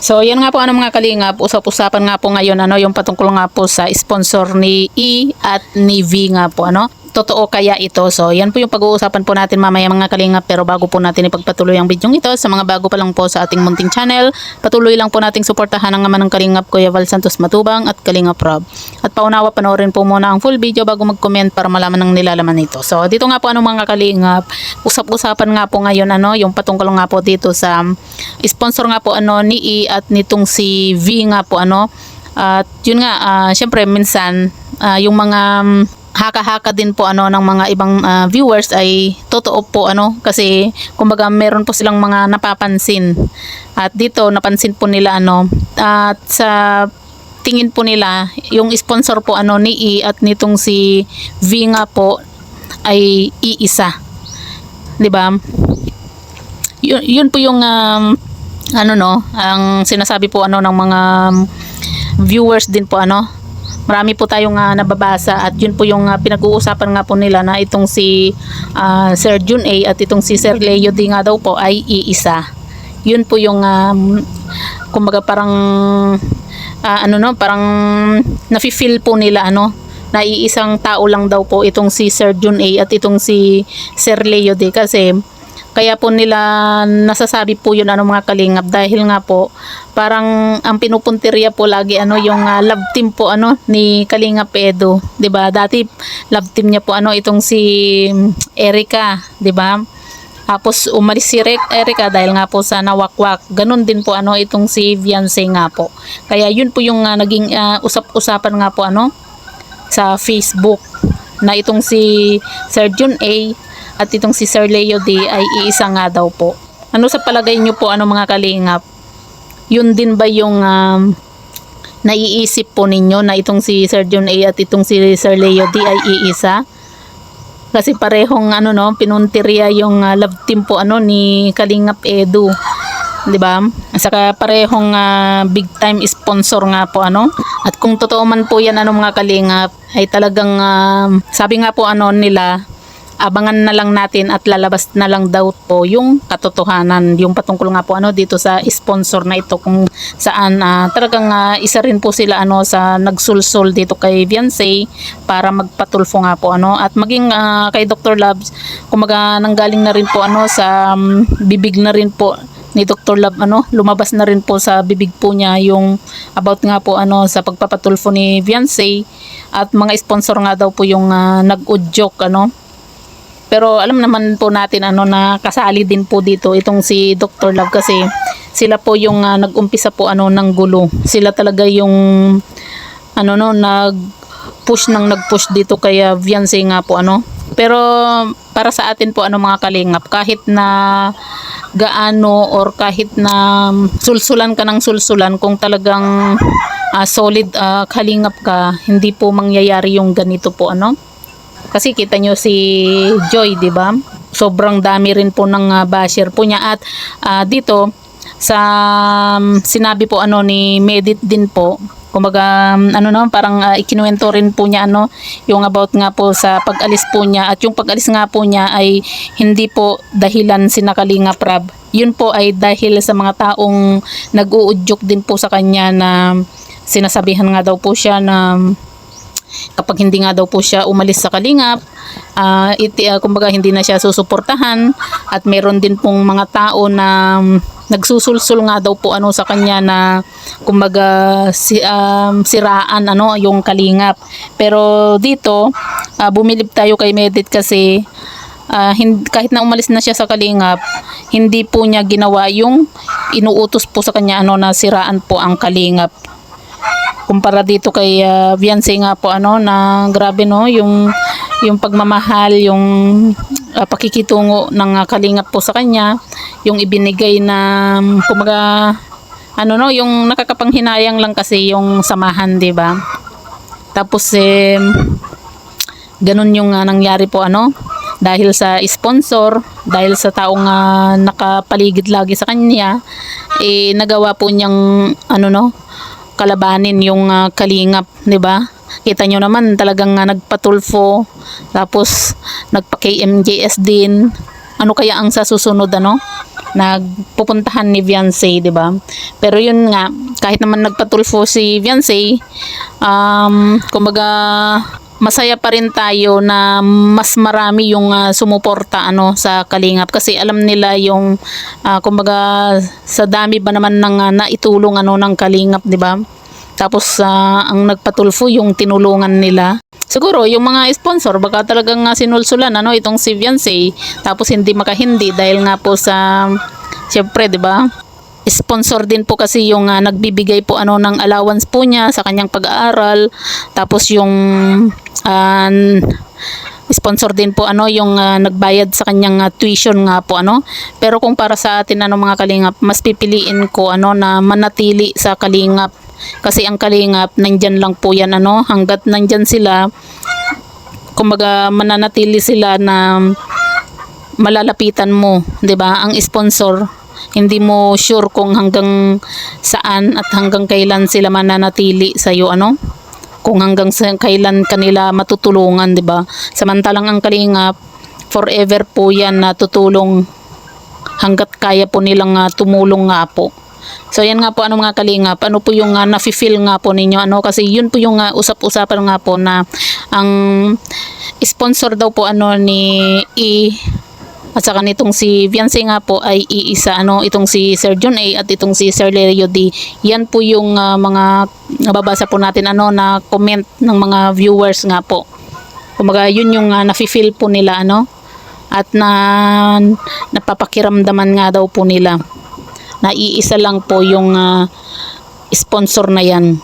So yan nga po mga kalingap, usap-usapan nga po ngayon yung patungkol nga po sa sponsor ni E at ni V nga po Totoo kaya ito? So yan po yung pag-uusapan po natin mamaya mga kalingap, pero bago po natin ipagpatuloy ang video ito, sa mga bago pa lang po sa ating munting channel, patuloy lang po nating suportahan ang naman ng Kalingap Kuya Val Santos Matubang at Kalingap Rob. At paunawa panoorin po muna ang full video bago mag-comment para malaman ng nilalaman nito. So dito nga po mga kalingap, usap-usapan nga po ngayon yung patungkol nga po dito sa sponsor nga po ni E at nitong si V nga po at yun nga syempre minsan yung mga haka-haka din po ng mga ibang viewers ay totoo po kasi kumbaga meron po silang mga napapansin, at dito napansin po nila at sa tingin po nila yung sponsor po ni E at nitong si V nga po ay iisa, di ba? Yun po yung ang sinasabi po ng mga viewers din po marami po tayong nababasa, at yun po yung pinag-uusapan nga po nila na itong si Sir Jun A at itong si Sir Leo D nga daw po ay iisa. Yun po yung kumbaga parang parang nafi-feel po nila na iisang tao lang daw po itong si Sir Jun A at itong si Sir Leo D, kasi kaya po nila nasasabi po yun mga kalingap dahil nga po parang ang pinupuntirya po lagi yung love team po ni Kalingap Edu, 'di ba? Dati love team niya po itong si Erica, 'di ba? Tapos umalis si Erica dahil nga po sa nawakwak. Ganun din po itong si Viancy nga po. Kaya yun po yung naging usap-usapan nga po sa Facebook, na itong si Sir Jun A at itong si Sir Leo D ay iisa nga daw po. Sa palagay nyo po mga kalingap? Yun din ba yung naiisip po ninyo na itong si Sir Jun A at itong si Sir Leo D ay iisa? Kasi parehong pinuntirya yung love team po ni Kalingap Edu, 'di ba? Saka parehong big time sponsor nga po At kung totoo man po yan mga kalingap, ay talagang sabi nga po nila, abangan na lang natin at lalabas na lang daw po yung katotohanan, yung patungkol nga po dito sa sponsor na ito, kung saan talagang isa rin po sila sa nagsulsol dito kay Viancy para magpatulfo nga po at maging kay Dr. Labs, kumaga nanggaling na rin po sa bibig na rin po ni Dr. Love lumabas na rin po sa bibig po niya yung about nga po sa pagpapatulfo ni Viancy, at mga sponsor nga daw po yung nag-udyok Pero alam naman po natin na kasali din po dito itong si Dr. Love, kasi sila po yung nag-umpisa po ng gulo. Sila talaga yung nag-push dito kaya Viancy nga po Pero para sa atin po mga kalingap, kahit na gaano or kahit na sulsulan ka ng sulsulan, kung talagang solid kalingap ka, hindi po mangyayari yung ganito po Kasi kita nyo si Joy, di ba? Sobrang dami rin po ng basher po niya, at dito sa sinabi po ni Medit din po, kumbaga parang ikinuwento rin po niya yung about nga po sa pag-alis po niya, at yung pag-alis nga po niya ay hindi po dahilan si Kalingap Rob. Yun po ay dahil sa mga taong nag-uudyok din po sa kanya, na sinasabihan nga daw po siya na kapag hindi nga daw po siya umalis sa Kalingap, kumbaga hindi na siya susuportahan, at meron din pong mga tao na nagsusulsul nga daw po sa kanya na kumbaga siraan yung Kalingap. Pero dito bumilib tayo kay Medit, kasi kahit na umalis na siya sa Kalingap, hindi po niya ginawa yung inuutos po sa kanya na siraan po ang Kalingap. Kumpara dito kay Viancy nga po na grabe yung pagmamahal, yung pakikitungo ng Kalingap po sa kanya, yung ibinigay na kumbaga yung nakakapanghinayang lang kasi yung samahan, di ba? Tapos ganun yung nangyari po dahil sa sponsor, dahil sa taong nakapaligid lagi sa kanya, nagawa po niyang kalabanin yung Kalingap, 'di ba? Kita nyo naman talagang nagpatulfo, tapos nagpa-KMJS din, ano kaya ang sa susunod ano nagpupuntahan ni Viancy, 'di ba? Pero yun nga, kahit naman nagpatulfo si Viancy, kumbaga masaya pa rin tayo na mas marami yung sumuporta ano sa Kalingap kasi alam nila yung kumbaga sa dami ba naman ng naitulong ano ng Kalingap, 'di ba? Tapos ang nagpatulfo yung tinulungan nila. Siguro yung mga sponsor baka talagang sinulsulan ano itong si Viancy tapos hindi makahindi dahil nga po sa syempre, 'di ba? Sponsor din po kasi yung nagbibigay po ano ng allowance po niya sa kanyang pag-aaral. Tapos yung sponsor din po ano yung nagbayad sa kanyang tuition nga po ano. Pero kung para sa atin ano mga Kalingap, mas pipiliin ko ano na manatili sa Kalingap. Kasi ang Kalingap nandyan lang po yan ano, hanggat nandyan sila kumbaga mananatili sila na malalapitan mo, 'di ba? Ang sponsor hindi mo sure kung hanggang saan at hanggang kailan sila mananatili sa iyo ano, kung hanggang kailan kanila matutulungan, 'di ba? Samantalang ang Kalingap forever po yan na tutulong hanggat kaya po nilang tumulong nga po. So yan nga po ano mga Kalingap, ano po yung nafi-feel nga po ninyo ano, kasi yun po yung usap-usapan nga po na ang sponsor daw po ano ni at saka nitong si Viancy nga po ay iisa ano, itong si Sir John A at itong si Sir Leo D. Yan po yung mga nababasa po natin ano na comment ng mga viewers nga po. Kumaga yun yung nafi-feel po nila ano at napapakiramdaman nga daw po nila na iisa lang po yung sponsor na yan.